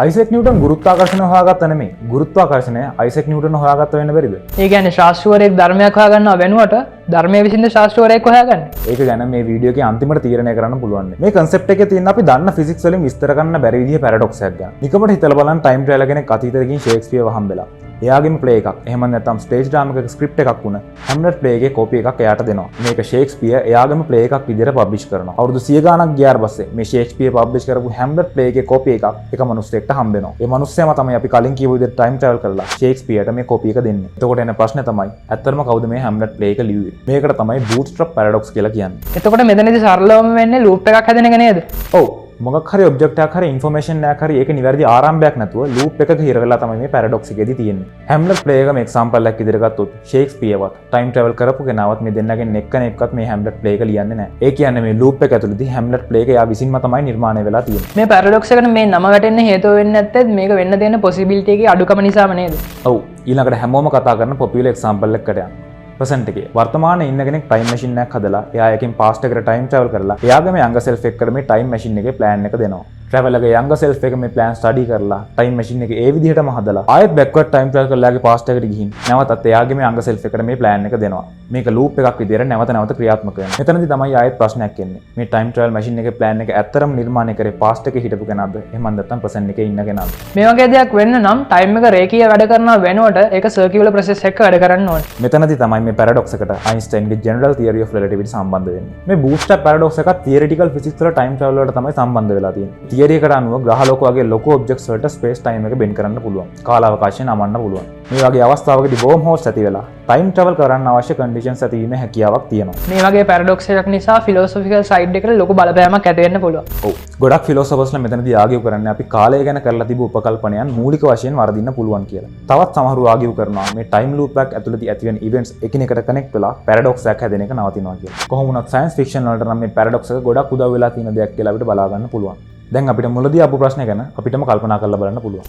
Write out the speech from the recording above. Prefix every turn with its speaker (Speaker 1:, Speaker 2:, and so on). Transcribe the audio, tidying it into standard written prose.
Speaker 1: Isaac Newton ගුරුත්වාකර්ෂණය හොයාගත්ත නෙමෙයි. ගුරුත්වාකර්ෂණය Isaac Newton හොයාගත්ත වෙන්න බැරිද?
Speaker 2: ඒ කියන්නේ ශාස්ත්‍රවරයෙක් ධර්මයක් හොයාගන්නව වෙනුවට ධර්මයේ විසින්ද ශාස්ත්‍රවරයෙක් හොයාගන්නේ.
Speaker 1: ඒක ගැන මේ වීඩියෝ එකේ අන්තිමට තීරණය කරන්න පුළුවන්. මේ concept එකේ තියෙන අපි දන්න physics වලින් විස්තර කරන්න බැරි විදිහේ paradox එකක් ගැන. නිකමට හිතලා බලන්න time traveler කෙනෙක් අතීතයට ගිහින් ෂේක්ස්පියර්ව හම්බෙලා. එයාගේම ප්ලේ එකක් එහෙම නැත්නම් ස්ටේජ් ඩ්‍රාමා එකක ස්ක්‍රිප්ට් එකක් වුණ හැම්ලට් ප්ලේ එකේ කෝපි එකක් එයාට දෙනවා. මේක ෂේක්ස්පියර් එයාගේම ප්ලේ එකක් විදිහට පබ්ලිෂ් කරනවා. අවුරුදු 100 ගාණක් ගියාට පස්සේ මේ ෂේක්ස්පියර් පබ්ලිෂ් කරපු හැම්ලට් ප්ලේ එකේ කෝපි එකක් එක මිනිස්සෙක්ට හම්බ වෙනවා. ඒ මිනිස්සයාම තමයි අපි කලින් කියපු විදිහට ටයිම් ට්‍රැවල් කරලා ෂේක්ස්පියර්ට මේ කෝපි එක දෙන්නේ. එතකොට එන ප්‍රශ්නේ තමයි ඇත්තටම කවුද මේ හැම්ලට් ප්ලේ එක ලිව්වේ? මේකට තමයි බූට්ස්ට්‍රැප් පැරඩොක්ස් කියලා කියන්නේ.
Speaker 2: එතකොට මෙතනදී සරලවම වෙන්නේ ලූප් එකක් හැදෙන එක නේද?
Speaker 1: ඔව්. මොකක් හරි ඔබ්ජෙක්ට් එකක් හරි ඉන්ෆර්මේෂන් එකක් හරි ඒක නිවැරදි ආරම්භයක් නැතුව ලූප් එකක හිර වෙලා තමයි මේ පැරඩොක්ස් එකේදී තියෙන්නේ. හැම්ලට් ප්ලේ එකම එක්සැම්පල් එකක් විදිහට ගත්තොත් ෂේක්ස්පියර්වත් ටයිම් ට්‍රැවල් කරපු කෙනාවත් මේ දෙන්නගෙන් එක්කෙනෙක්වත් මේ හැම්ලට් ප්ලේ එක ලියන්නේ නැහැ. ඒ කියන්නේ මේ ලූප් එක ඇතුළතදී හැම්ලට් ප්ලේ එක එයා විසින්ම තමයි නිර්මාණය වෙලා තියෙන්නේ.
Speaker 2: මේ පැරඩොක්ස් එකට මේ නම වැටෙන්න හේතුව වෙන්නේ නැත්තේ මේක වෙන්න තියෙන පොසිබිලිටි එකේ අඩුකම නිසාම නේද?
Speaker 1: ඔව්. ඊළඟට හැමෝම කතා කරන පොපියුලර් එක්සැම්පල් එකකට යන්න. ප්‍රසන්ට් එකේ වර්තමානයේ ඉන්න කෙනෙක් ටයිම් මැෂින් එකක් හදලා එයා එකෙන් පාස්ට් එකට ටයිම් ට්‍රැවල් කරලා එයාගේම යංගර් සෙල්ෆ් එක්කට මේ ටයිම් මැෂින් එකේ ප්ලෑන් එක දෙනවා. ට්‍රැවලර්ගේ යංගර් සෙල්ෆ් එක මේ ප්ලෑන් ස්ටඩි කරලා ටයිම් මැෂින් එක ඒ විදිහටම හදලා ආයෙත් බෑක්වර්ඩ් ටයිම් ට්‍රැවල් කරලා එයාගේ පාස්ට් එකට ගිහින් නැවතත් එයාගේම යංගර් සෙල්ෆ් එකට මේ ප්ලෑන් එක දෙනවා. මේක ලූප් එකක් විදිහට නැවත නැවත ක්‍රියාත්මක වෙනවා. මෙතනදී තමයි ආයෙත් ප්‍රශ්නයක් එන්නේ. මේ ටයිම් ට්‍රැවල් මැෂින් එකේ ප්ලෑන් එක ඇත්තරම නිර්මාණය කරේ පාස්ට් එකේ හිටපු කෙනාද? එහෙම නැත්නම් ප්‍රසන්ට් එකේ ඉන්න කෙනාද?
Speaker 2: මේ වගේ දෙයක් වෙන්න නම් ටයිම් එක රේඛීය වැඩ කරනවා වෙනුවට ඒක සර්කියුලර් ප්‍රොසෙස් එකක වැඩ කරන්න ඕනේ.
Speaker 1: මෙතනදී තමයි මේ පැරඩොක්ස් එකට අයින්ස්ටයින්ගේ ජෙනරල් තියරි ඔෆ් රිලටිවිටි සම්බන්ධ වෙන්නේ. මේ බූට්ස්ට්‍රැප් පැරඩොක්ස් එකත් තියරිටිකල් ෆිසික්ස් වල ටයිම් ට්‍රැවල් වලට තමයි සම්බන්ධ වෙලා තියෙන්නේ. තියරි එකට අනුව ග්‍රහලෝක වගේ ලොකු ඔබ්ජෙක්ට්ස් වලට ස්පේස් ටයිම් එක බෙන්ඩ් කරන්න පුළුවන්. කාලාවකාශය නමන්න පුළුවන්. මේ වගේ අවස්ථාවකදී වර්ම් හෝල්ස් ඇති වෙලා ටයිම් ට්‍රැවල් කරන්න අවශ්‍ය කන්ඩිෂන්ස් ඇති වීමේ හැකියාවක් තියෙනවා.
Speaker 2: මේ වගේ පැරඩොක්ස් එකක් නිසා ෆිලොසොෆිකල් සයිඩ් එකට ලොකු බලපෑමක් ඇති වෙන්න පුළුවන්.
Speaker 1: ඔව්. ගොඩක් ෆිලොසොෆර්ස්ලා මෙතනදී ආගියු කරන්නේ අපි කාලය ගැන කරලා තිබු උපකල්පනයන් මූලික වශයෙන් වර්ධින්න පුළුවන් කියලා. තවත් සමහරු ආගියු කරනවා මේ ටයිම් ලූප් එකක් ඇතුළතදී ඇතිවෙන ඉවෙන්ට්ස් එකිනෙකට කනෙක්ට් වෙලා පැරඩොක්ස් එකක් හැදෙන එක නවතිනවා කියලා. කොහොම වුණත් සයන්ස් ෆික්ෂන් වලට නම් මේ පැරඩොක්ස් එක ගොඩක් උදව් වෙලා තියෙන දෙයක් කියලා අපිට බලා ගන්න පුළුවන්. දැන් අපිට මුලදී ආපු ප්‍රශ්නේ ගැන අපිටම කල්පනා කරලා බලන්න පුළුවන්.